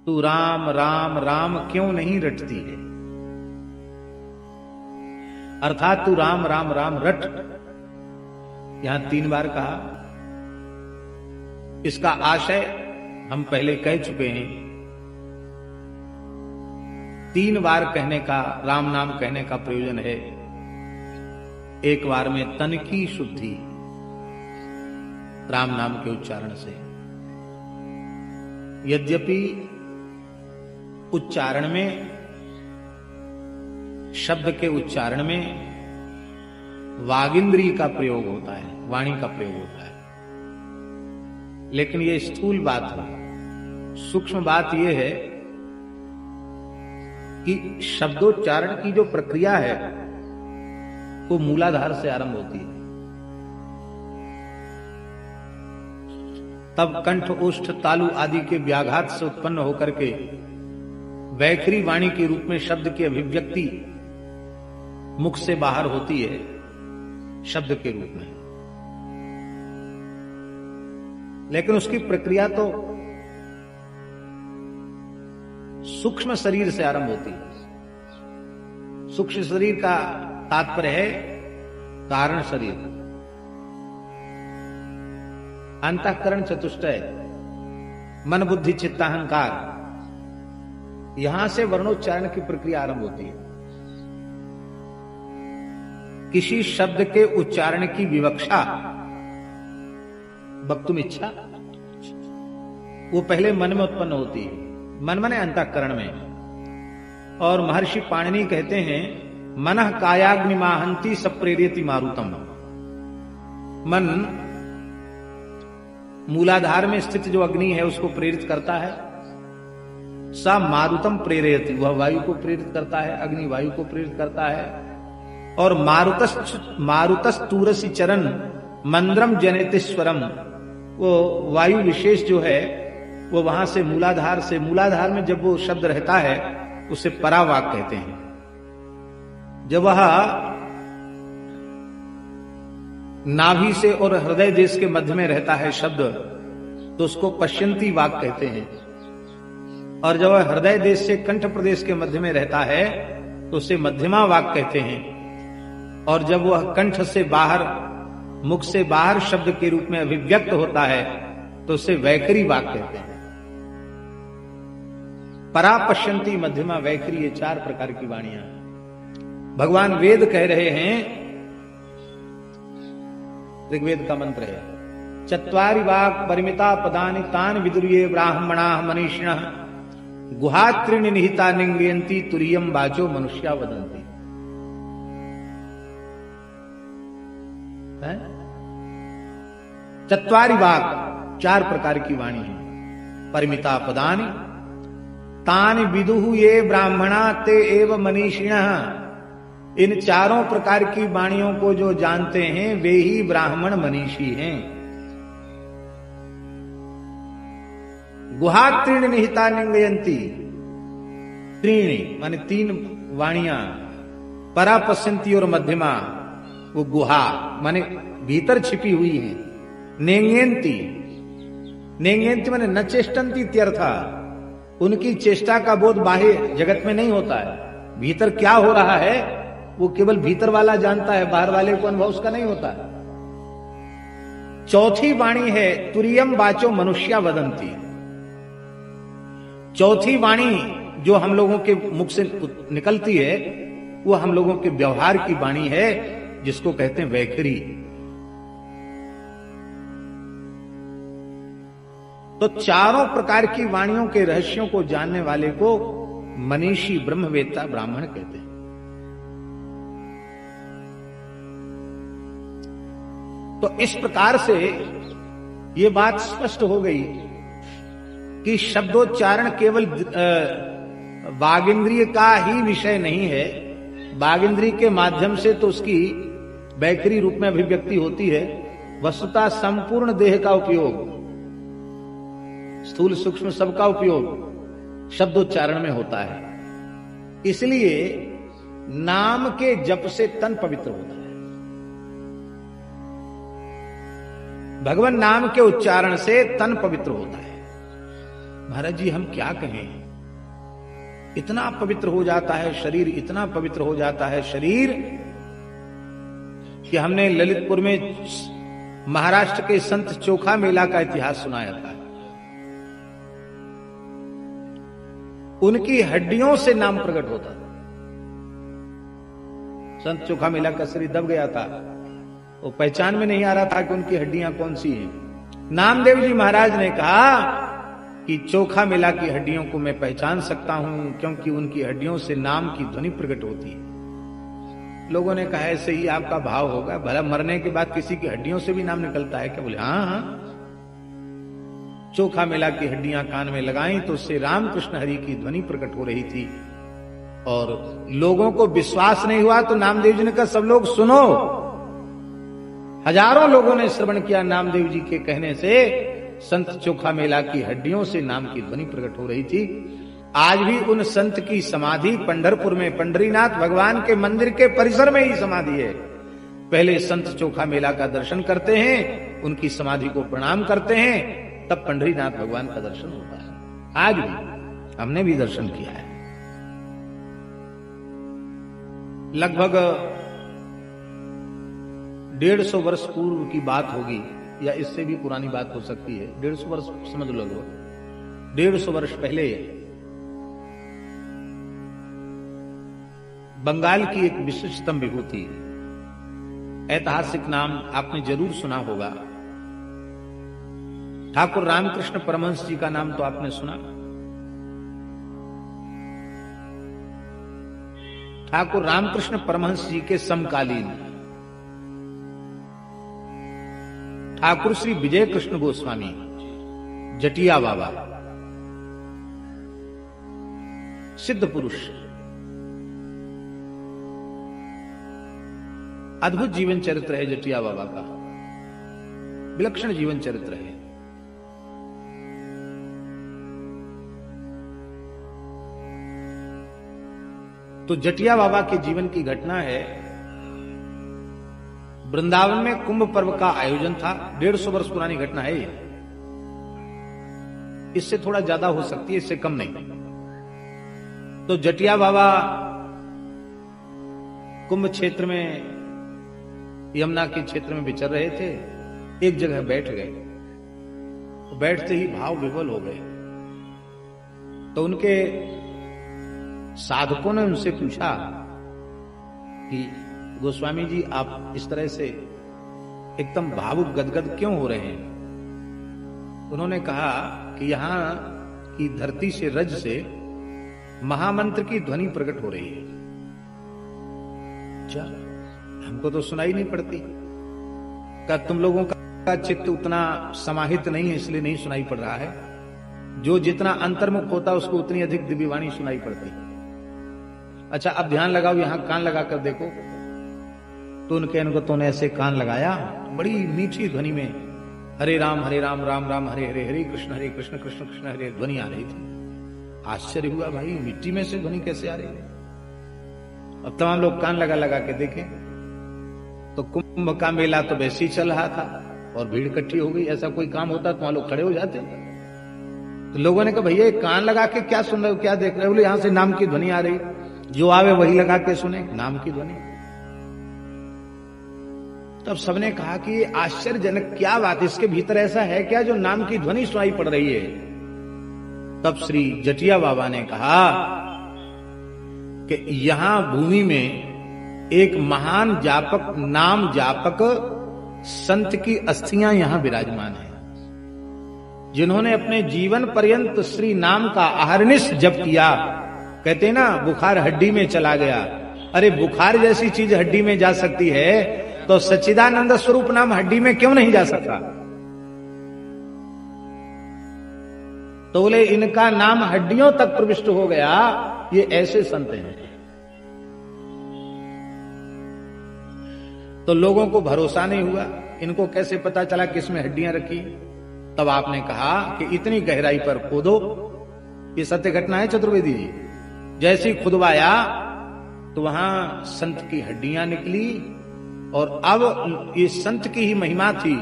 तू राम राम राम क्यों नहीं रटती है। अर्थात तू राम राम राम रट। यहां 3 बार कहा। इसका आशय हम पहले कह चुके हैं। 3 बार कहने का, राम नाम कहने का प्रयोजन है एक बार में तन की शुद्धि राम नाम के उच्चारण से। यद्यपि उच्चारण में, शब्द के उच्चारण में वागिंद्री का प्रयोग होता है, वाणी का प्रयोग होता है, लेकिन यह स्थूल बात है। सूक्ष्म बात यह है कि शब्दोच्चारण की जो प्रक्रिया है वो मूलाधार से आरंभ होती है। तब कंठ, ओष्ठ, तालु आदि के व्याघात से उत्पन्न होकर के वैखरी वाणी के रूप में शब्द की अभिव्यक्ति मुख से बाहर होती है शब्द के रूप में। लेकिन उसकी प्रक्रिया तो सूक्ष्म शरीर से आरंभ होती है। सूक्ष्म शरीर का तात्पर्य है कारण शरीर। अंतःकरण चतुष्टय, मन बुद्धि चित्ताहंकार, यहां से वर्णोच्चारण की प्रक्रिया आरंभ होती है। किसी शब्द के उच्चारण की विवक्षा, वक्तुम इच्छा, वो पहले मन में उत्पन्न होती है। मन माने अंतःकरण में। और महर्षि पाणिनि कहते हैं मनः कायाग्निमाहंति सप्रेरयति मारुतम। मन मूलाधार में स्थित जो अग्नि है उसको प्रेरित करता है। सा मारुतम प्रेरयति, वह वायु को प्रेरित करता है, अग्नि वायु को प्रेरित करता है। और मारुतस्तूरसी चरण मंद्रम जनेतेश्वरम, वो वायु विशेष जो है वो वहां से मूलाधार में जब वो शब्द रहता है उसे परावाक कहते हैं। जब वह नाभि से और हृदय देश के मध्य में रहता है शब्द तो उसको पश्यंती वाक कहते हैं। और जब वह हृदय देश से कंठ प्रदेश के मध्य में रहता है तो उसे मध्यमा वाक कहते हैं। और जब वह कंठ से बाहर, मुख से बाहर शब्द के रूप में अभिव्यक्त होता है तो उसे वैखरी वाक कहते हैं। परा, पश्यंती, मध्यमा, वैखरी, ये 4 प्रकार की वाणियां भगवान वेद कह रहे हैं। ऋग्वेद का मंत्र है चत्वारि वाक् परिमिता पदानि तान विदुर्ये ब्राह्मणाः मनीषिणः गुहात्रीणि निहिता निंगयन्ति तुरीयम वाचो मनुष्या वदन्ति। चत्वारि वाक्, 4 प्रकार की वाणी है। परिमिता पदानि तानि विदुः ये ब्राह्मणा ते एव मनीषिणः। इन 4 प्रकार की वाणियों को जो जानते हैं वे ही ब्राह्मण मनीषी हैं। गुहात्रीणि निहिता निंगयन्ति, त्रीणि माने 3 वाणियां, परा, पश्यंती और मध्यमा, वो गुहा माने भीतर छिपी हुई है। नेंगयन्ति, नेंगयन्ति माने न चेष्टन्ति इत्यर्थ, उनकी चेष्टा का बोध बाह्य जगत में नहीं होता है। भीतर क्या हो रहा है वो केवल भीतर वाला जानता है, बाहर वाले को अनुभव उसका नहीं होता है। चौथी वाणी है तुरीयम वाचो मनुष्या वदंती। चौथी वाणी जो हम लोगों के मुख से निकलती है वो हम लोगों के व्यवहार की वाणी है, जिसको कहते हैं वैखरी। तो 4 प्रकार की वाणियों के रहस्यों को जानने वाले को मनीषी, ब्रह्मवेत्ता, ब्राह्मण कहते हैं। तो इस प्रकार से यह बात स्पष्ट हो गई कि शब्दोच्चारण केवल वागिंद्रिय का ही विषय नहीं है। वागिंद्रिय के माध्यम से तो उसकी वैखरी रूप में अभिव्यक्ति होती है। वस्तुतः संपूर्ण देह का उपयोग, स्थूल सूक्ष्म सबका उपयोग शब्दोच्चारण में होता है। इसलिए नाम के जप से तन पवित्र होता है। भगवान नाम के उच्चारण से तन पवित्र होता है। महाराज जी हम क्या कहें, इतना पवित्र हो जाता है शरीर, इतना पवित्र हो जाता है शरीर कि हमने ललितपुर में महाराष्ट्र के संत चोखा मेला का इतिहास सुनाया था। उनकी हड्डियों से नाम प्रकट होता था। संत चोखा मेला का शरीर दब गया था, वो पहचान में नहीं आ रहा था कि उनकी हड्डियां कौन सी हैं। नामदेव जी महाराज ने कहा कि चोखा मेला की हड्डियों को मैं पहचान सकता हूं, क्योंकि उनकी हड्डियों से नाम की ध्वनि प्रकट होती है। लोगों ने कहा ऐसे ही आपका भाव होगा, भला मरने के बाद किसी की हड्डियों से भी नाम निकलता है क्या? बोले हाँ हाँ। चोखा मेला की हड्डियां कान में लगाई तो उससे रामकृष्ण हरि की ध्वनि प्रकट हो रही थी, और लोगों को विश्वास नहीं हुआ तो नामदेव जी ने कहा सब लोग सुनो। हजारों लोगों ने श्रवण किया नामदेव जी के कहने से। संत चोखा मेला की हड्डियों से नाम की ध्वनि प्रकट हो रही थी। आज भी उन संत की समाधि पंढरपुर में, पंढरीनाथ भगवान के मंदिर के परिसर में ही समाधि है। पहले संत चोखा मेला का दर्शन करते हैं, उनकी समाधि को प्रणाम करते हैं, तब पंढरीनाथ भगवान का दर्शन होता है। आज भी हमने भी दर्शन किया है। लगभग 150 वर्ष पूर्व की बात होगी, या इससे भी पुरानी बात हो सकती है। 150 वर्ष समझ लो, लगभग 150 वर्ष पहले बंगाल की एक विशिष्टतम विभूति, ऐतिहासिक नाम आपने जरूर सुना होगा, ठाकुर रामकृष्ण परमहंस जी का नाम तो आपने सुना। ठाकुर रामकृष्ण परमहंस जी के समकालीन ठाकुर श्री विजय कृष्ण गोस्वामी जटिया बाबा, सिद्ध पुरुष, अद्भुत जीवन चरित्र है जटिया बाबा का, विलक्षण जीवन चरित्र है। तो जटिया बाबा के जीवन की घटना है, वृंदावन में कुंभ पर्व का आयोजन था। 150 वर्ष पुरानी घटना है ये, इससे थोड़ा ज्यादा हो सकती है, इससे कम नहीं। तो जटिया बाबा कुंभ क्षेत्र में, यमुना के क्षेत्र में विचर रहे थे। एक जगह बैठ गए, तो बैठते ही भाव विवल हो गए। तो उनके साधकों ने उनसे पूछा कि गोस्वामी जी आप इस तरह से एकदम भावुक गदगद क्यों हो रहे हैं? उन्होंने कहा कि यहां की धरती से, रज से महामंत्र की ध्वनि प्रकट हो रही है। क्या हमको तो सुनाई नहीं पड़ती? क्या तुम लोगों का चित्त उतना समाहित नहीं है इसलिए नहीं सुनाई पड़ रहा है? जो जितना अंतर्मुख होता है उसको उतनी अधिक दिव्यवाणी सुनाई पड़ती। अच्छा अब ध्यान लगाओ, यहां कान लगा कर देखो। तो उनके अनुभवों ने ऐसे कान लगाया, बड़ी मीठी ध्वनि में हरे राम राम राम हरे हरे, हरे कृष्ण कृष्ण कृष्ण हरे ध्वनि आ रही थी। आश्चर्य हुआ, भाई मिट्टी में से ध्वनि कैसे आ रही है? अब तमाम लोग कान लगा लगा के देखें तो कुंभ का मेला तो वैसे ही चल रहा था और भीड़ इकट्ठी हो गई। ऐसा कोई काम होता तो वहां लोग खड़े हो जाते। तो लोगों ने कहा भैया कान लगा के क्या सुन रहे हो, क्या देख रहे हो? बोले यहां से नाम की ध्वनि आ रही, जो आवे वही लगा के सुने नाम की ध्वनि। तब सबने कहा कि आश्चर्यजनक क्या बात, इसके भीतर ऐसा है क्या जो नाम की ध्वनि सुनाई पड़ रही है? तब श्री जटिया बाबा ने कहा कि यहां भूमि में एक महान जापक, नाम जापक संत की अस्थियां यहां विराजमान है, जिन्होंने अपने जीवन पर्यंत श्री नाम का अहर्निश जप किया। कहते ना बुखार हड्डी में चला गया। अरे बुखार जैसी चीज हड्डी में जा सकती है तो सच्चिदानंद स्वरूप नाम हड्डी में क्यों नहीं जा सकता? तो बोले इनका नाम हड्डियों तक प्रविष्ट हो गया, ये ऐसे संत हैं। तो लोगों को भरोसा नहीं हुआ, इनको कैसे पता चला किसमें हड्डियां रखी? तब आपने कहा कि इतनी गहराई पर खोदो। ये सत्य घटना है चतुर्वेदी जी। जैसे ही खुदवाया तो वहां संत की हड्डियां निकली, और अब ये संत की ही महिमा थी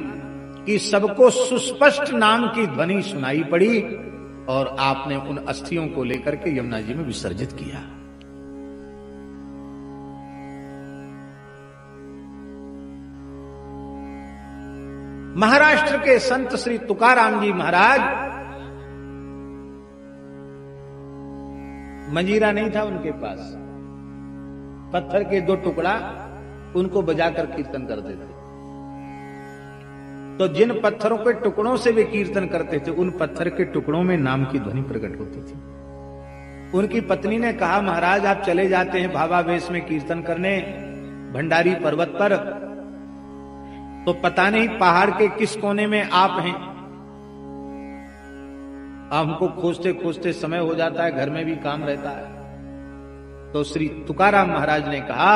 कि सबको सुस्पष्ट नाम की ध्वनि सुनाई पड़ी। और आपने उन अस्थियों को लेकर के यमुना जी में विसर्जित किया। महाराष्ट्र के संत श्री तुकाराम जी महाराज, मंजीरा नहीं था उनके पास, पत्थर के 2 टुकड़ा उनको बजाकर कीर्तन करते थे। तो जिन पत्थरों के टुकड़ों से वे कीर्तन करते थे, उन पत्थर के टुकड़ों में नाम की ध्वनि प्रकट होती थी। उनकी पत्नी ने कहा, महाराज आप चले जाते हैं भावावेश में कीर्तन करने भंडारी पर्वत पर, तो पता नहीं पहाड़ के किस कोने में आप हैं। हमको खोजते खोजते समय हो जाता है, घर में भी काम रहता है। तो श्री तुकाराम महाराज ने कहा,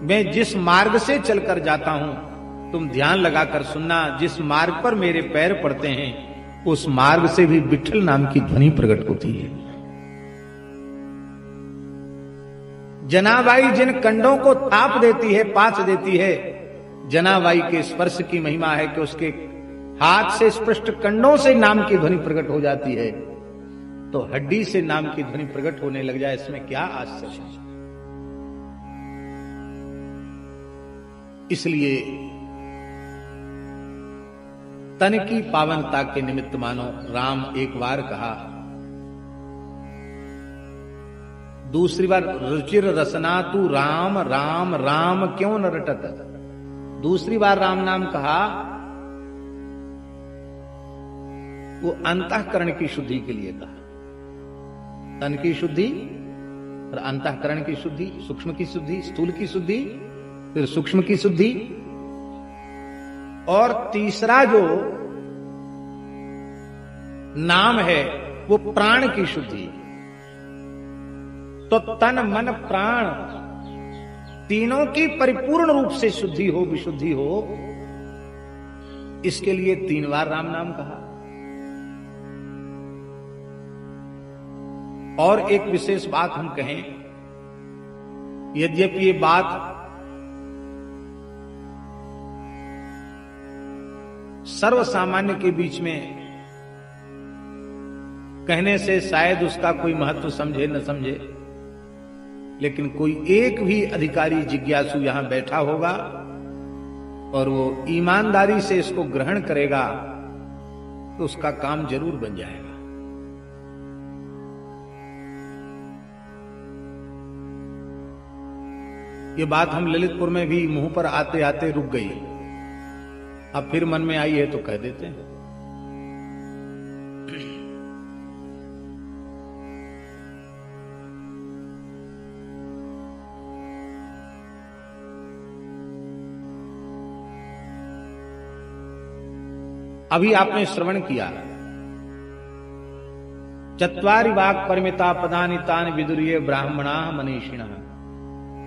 मैं जिस मार्ग से चलकर जाता हूं, तुम ध्यान लगाकर सुनना, जिस मार्ग पर मेरे पैर पड़ते हैं उस मार्ग से भी विठल नाम की ध्वनि प्रकट होती है। जनाबाई जिन कंडों को ताप देती है, पाथ देती है, जनाबाई के स्पर्श की महिमा है कि उसके हाथ से स्पष्ट कंडों से नाम की ध्वनि प्रकट हो जाती है। तो हड्डी से नाम की ध्वनि प्रकट होने लग जाए, इसमें क्या आश्चर्य है। इसलिए तन की पावनता के निमित्त मानो राम एक बार कहा, दूसरी बार रुचिर रसना तू राम राम राम क्यों न रटत। दूसरी बार राम नाम कहा, वो अंतःकरण की शुद्धि के लिए कहा। तन की शुद्धि और अंतःकरण की शुद्धि, सूक्ष्म की शुद्धि, स्थूल की शुद्धि, फिर सूक्ष्म की शुद्धि, और तीसरा जो नाम है वो प्राण की शुद्धि। तो तन मन प्राण तीनों की परिपूर्ण रूप से शुद्धि हो, विशुद्धि हो, इसके लिए 3 बार राम नाम कहा। और एक विशेष बात हम कहें, यद्यपि ये बात सर्वसामान्य के बीच में कहने से शायद उसका कोई महत्व समझे न समझे, लेकिन कोई एक भी अधिकारी जिज्ञासु यहां बैठा होगा और वो ईमानदारी से इसको ग्रहण करेगा तो उसका काम जरूर बन जाएगा। ये बात हम ललितपुर में भी मुंह पर आते आते रुक गई, अब फिर मन में आई है तो कह देते हैं। अभी आपने श्रवण किया, चत्वारि वाक् परिमिता पदानि तानि विदुर्ये ब्राह्मणा मनीषिणः।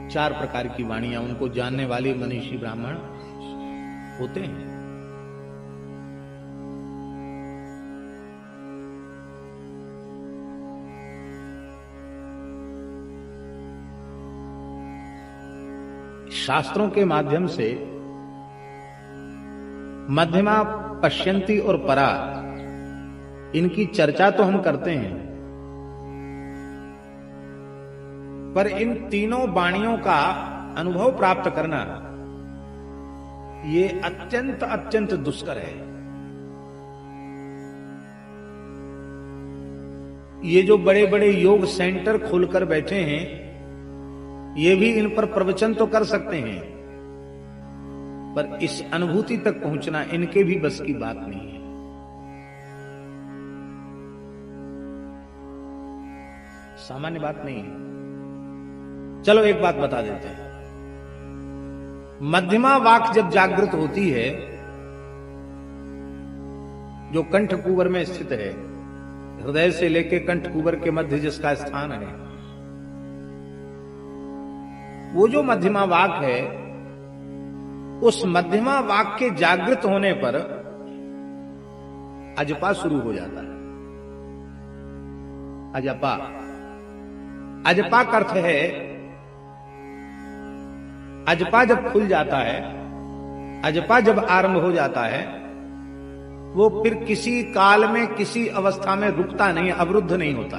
4 प्रकार की वाणियां उनको जानने वाले मनीषी ब्राह्मण होते हैं। शास्त्रों के माध्यम से मध्यमा, पश्यंती और परा, इनकी चर्चा तो हम करते हैं, पर इन तीनों वाणियों का अनुभव प्राप्त करना ये अत्यंत अत्यंत दुष्कर है। ये जो बड़े बड़े योग सेंटर खोलकर बैठे हैं, ये भी इन पर प्रवचन तो कर सकते हैं, पर इस अनुभूति तक पहुंचना इनके भी बस की बात नहीं है। सामान्य बात नहीं है। चलो एक बात बता देते हैं, मध्यमा वाक जब जागृत होती है, जो कंठ कुबर में स्थित है, हृदय से लेकर कंठ कुबर के मध्य जिसका स्थान है, वो जो मध्यमा वाक है, उस मध्यमा वाक के जागृत होने पर अजपा शुरू हो जाता है। अजपा, अजपा का अर्थ है, अजपा जब खुल जाता है, अजपा जब आरंभ हो जाता है, वो फिर किसी काल में किसी अवस्था में रुकता नहीं, अवरुद्ध नहीं होता।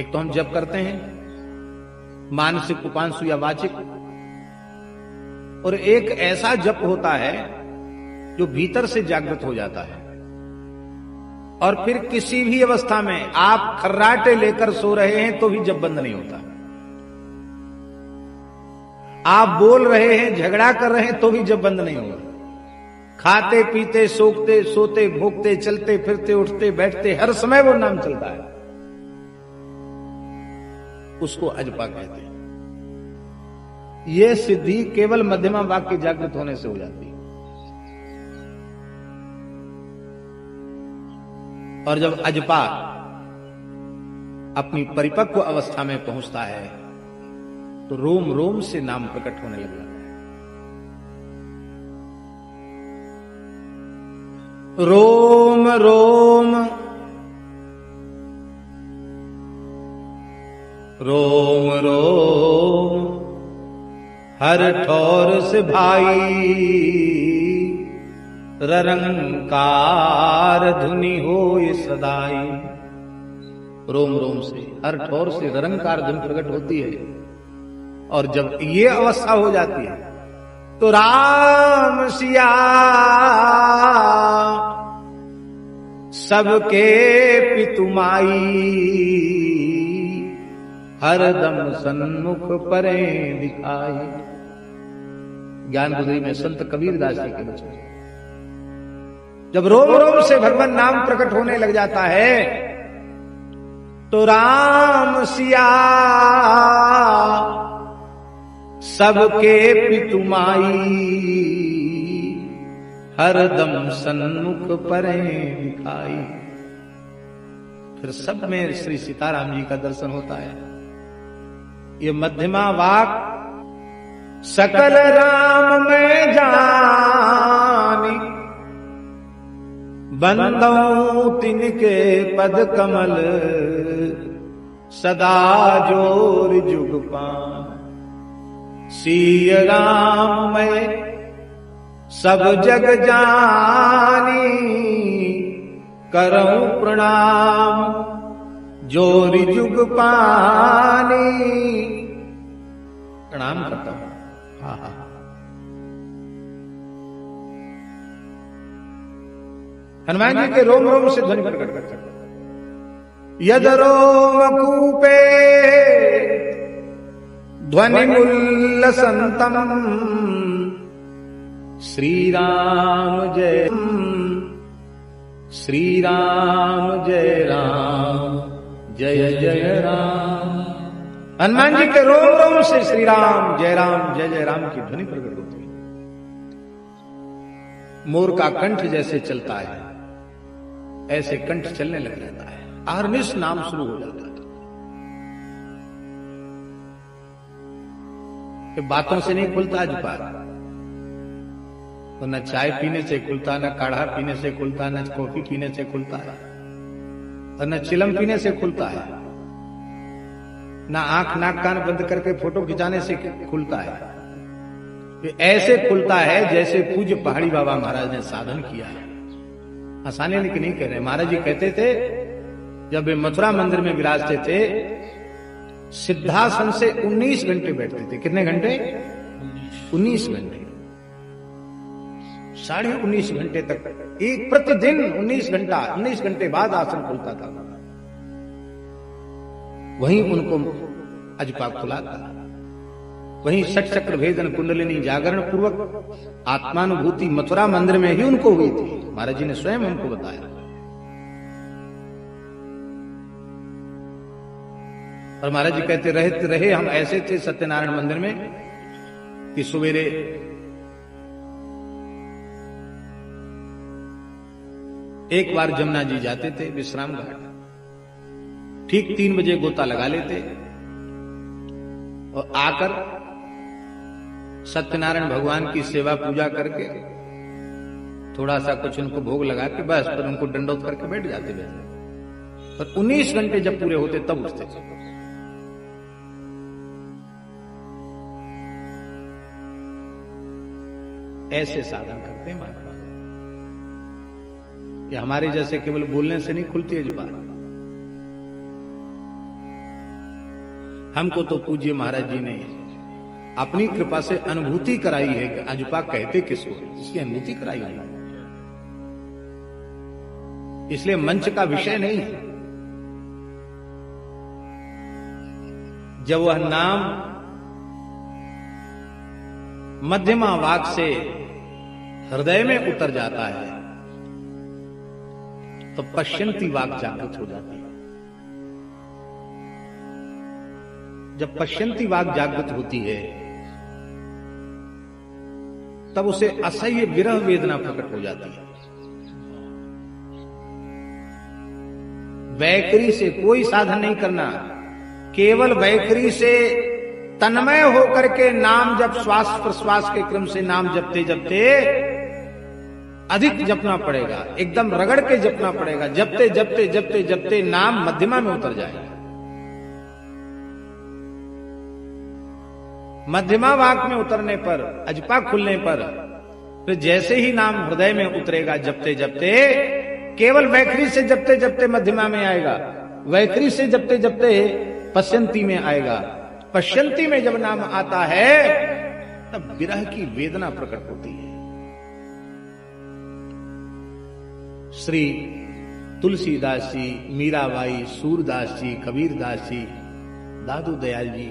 एक तो हम जप करते हैं मानसिक, उपांशु या वाचिक, और एक ऐसा जप होता है जो भीतर से जागृत हो जाता है। और फिर किसी भी अवस्था में आप खर्राटे लेकर सो रहे हैं तो भी जप बंद नहीं होता। आप बोल रहे हैं, झगड़ा कर रहे हैं तो भी जप बंद नहीं होगा। खाते पीते सोते सोते भोगते चलते फिरते उठते बैठते हर समय वो नाम चलता है। उसको अजपा कहते हैं। यह सिद्धि केवल मध्यमा वाक्य जागृत होने से हो जाती है। और जब अजपा अपनी परिपक्व अवस्था में पहुंचता है तो रोम रोम से नाम प्रकट होने लग जाता है। रोम रोम रोम रोम हर ठौर से भाई, ररंकार धुनि होय सदाई। रोम रोम से, हर ठौर से ररंकार धुनि प्रकट होती है। और जब ये अवस्था हो जाती है तो राम सिया सबके पितुमाई, हरदम सन्मुख परे दिखाई। ज्ञान गुदरी में संत कबीरदास जी के वचन। जब रोम रोम से भगवान नाम प्रकट होने लग जाता है तो राम सिया सबके पितुमाई, हरदम सन्मुख परे दिखाई। फिर सब में श्री सीताराम जी का दर्शन होता है। ये मध्यमा वाक सकल राम में जानी, बंदों तिनके पद कमल, सदा जोर जुग पान। सिय राम में सब जग जानी, करऊं प्रणाम जोरि जुग पानी। प्रणाम करता हूं। हा हा। हनुमान जी के रोम रोम से ध्वनि प्रकट कर सकते। यद रोम कूपे ध्वनि उल्लसंतम, श्री राम जय श्री राम जय राम जय जय राम। हनुमान जी के रोम रोम से श्री राम जय जय राम की ध्वनि प्रकट होती है। मोर का कंठ जैसे चलता है ऐसे कंठ चलने लग जाता है। अहर्निश नाम शुरू हो जाता है। कि बातों से नहीं खुलता अजपा, तो न चाय पीने से खुलता, न काढ़ा पीने से खुलता, न कॉफी पीने से खुलता है, और न चिलम पीने से खुलता है, न आंख नाक कान बंद करके फोटो खिंचाने से खुलता है। ये ऐसे खुलता है जैसे पूज्य पहाड़ी बाबा महाराज ने साधन किया है। आसानी लेकिन नहीं कह रहे। महाराज जी कहते थे जब वे मथुरा मंदिर में विराजते थे, सिद्धासन से 19 घंटे बैठते थे। कितने घंटे? 19 घंटे। 19.5 घंटे तक, एक प्रतिदिन 19 घंटा, 19 घंटे बाद आसन खुलता था। वहीं उनको अजपा खुला था। वहीं षट चक्र भेदन कुंडलिनी जागरण पूर्वक आत्मानुभूति मथुरा मंदिर में ही उनको हुई थी। महाराज जी ने स्वयं उनको बताया। और महाराज जी कहते रहे हम ऐसे थे सत्यनारायण मंदिर में कि सवेरे एक बार जमुना जी जाते थे विश्राम घाट, ठीक 3 बजे गोता लगा लेते और आकर सत्यनारायण भगवान की सेवा पूजा करके थोड़ा सा कुछ उनको भोग लगा के बस पर उनको दंडोत करके बैठ जाते थे। पर 19 घंटे जब पूरे होते तब उठते थे। ऐसे साधन करते हैं महात्मा। ये हमारे जैसे केवल बोलने से नहीं खुलती है जुबान। हमको तो पूज्य महाराज जी ने अपनी कृपा से अनुभूति कराई है कि अजुपा कहते किसको, इसकी अनुभूति कराई है। इसलिए मंच का विषय नहीं है। जब वह नाम मध्यमा वाक से हृदय में उतर जाता है तो पश्यंती वाक जागृत हो जाती है। जब पश्यंती वाक जागृत होती है तब उसे असह्य विरह वेदना प्रकट हो जाती है। वैखरी से कोई साधन नहीं करना, केवल वैखरी से तन्मय होकर के नाम जब श्वास प्रश्वास के क्रम से नाम जपते जपते अधिक जपना पड़ेगा, एकदम रगड़ के जपना पड़ेगा। जपते जपते जपते जपते नाम मध्यमा में उतर जाएगा। मध्यमा वाक में उतरने पर, अजपा खुलने पर, फिर जैसे ही नाम हृदय में उतरेगा जपते जपते, केवल वैखरी से जपते जपते मध्यमा में आएगा, वैखरी से जपते जपते पश्यंती में आएगा। पश्यंती में जब नाम आता है तब विरह की वेदना प्रकट होती है। श्री तुलसीदास जी, मीराबाई, सूरदास जी, कबीरदास जी, दादू दयाल जी,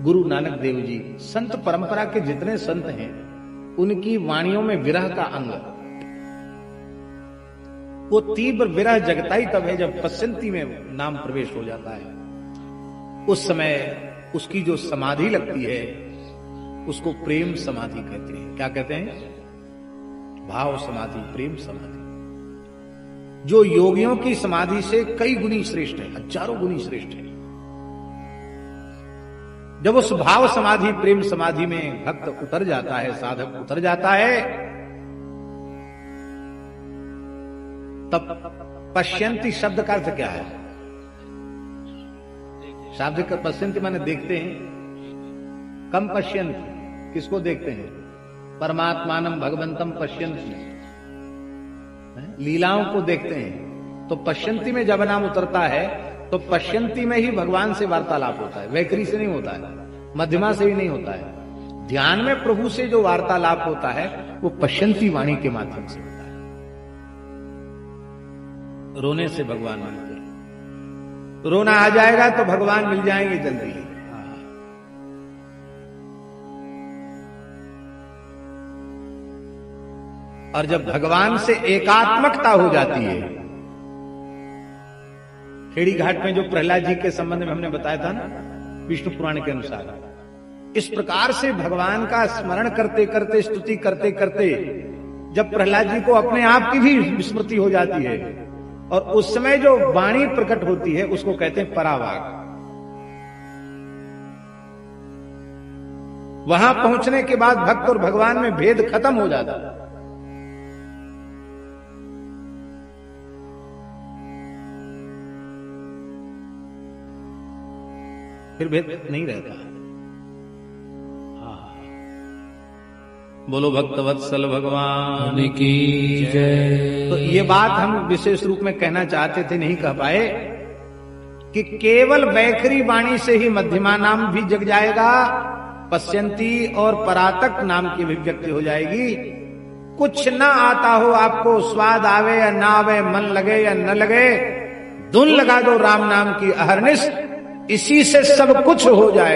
गुरु नानक देव जी, संत परंपरा के जितने संत हैं उनकी वाणियों में विरह का अंग, वो तीव्र विरह जगता ही तब है जब पश्यंती में नाम प्रवेश हो जाता है। उस समय उसकी जो समाधि लगती है उसको प्रेम समाधि कहते हैं। क्या कहते हैं? भाव समाधि, प्रेम समाधि, जो योगियों की समाधि से कई गुनी श्रेष्ठ है, हजारों गुनी श्रेष्ठ है। जब उस भाव समाधि, प्रेम समाधि में भक्त उतर जाता है, साधक उतर जाता है, तब पश्यंती शब्द का अर्थ क्या है? शाब्दिक का पश्यंती माने देखते हैं। कम पश्यंती, किसको देखते हैं? परमात्मानम भगवंतम पश्यंती, लीलाओं को देखते हैं। तो पश्यंती में जब नाम उतरता है तो पश्यंती में ही भगवान से वार्तालाप होता है, वैखरी से नहीं होता है, मध्यमा से भी नहीं होता है। ध्यान में प्रभु से जो वार्तालाप होता है वो पश्यंती वाणी के माध्यम से होता है। रोने से भगवान मिलते हैं, रोना आ जाएगा तो भगवान मिल जाएंगे जल्दी। और जब भगवान से एकात्मकता हो जाती है, खेड़ी घाट में जो प्रहलाद जी के संबंध में हमने बताया था ना, विष्णु पुराण के अनुसार, इस प्रकार से भगवान का स्मरण करते करते, स्तुति करते करते जब प्रहलाद जी को अपने आप की भी विस्मृति हो जाती है और उस समय जो वाणी प्रकट होती है उसको कहते हैं परावाग। वहां पहुंचने के बाद भक्त और भगवान में भेद खत्म हो जाता है। फिर भेद नहीं रहता। बोलो भक्तवत्सल भगवान की जय। तो ये बात हम विशेष रूप में कहना चाहते थे, नहीं कह पाए, कि केवल वैखरी वाणी से ही मध्यमा नाम भी जग जाएगा, पश्यंती और परातक नाम की अभिव्यक्ति हो जाएगी। कुछ ना आता हो आपको, स्वाद आवे या ना आवे, मन लगे या न लगे, धुन लगा दो राम नाम की अहरनिश, इसी से सब कुछ हो जाए।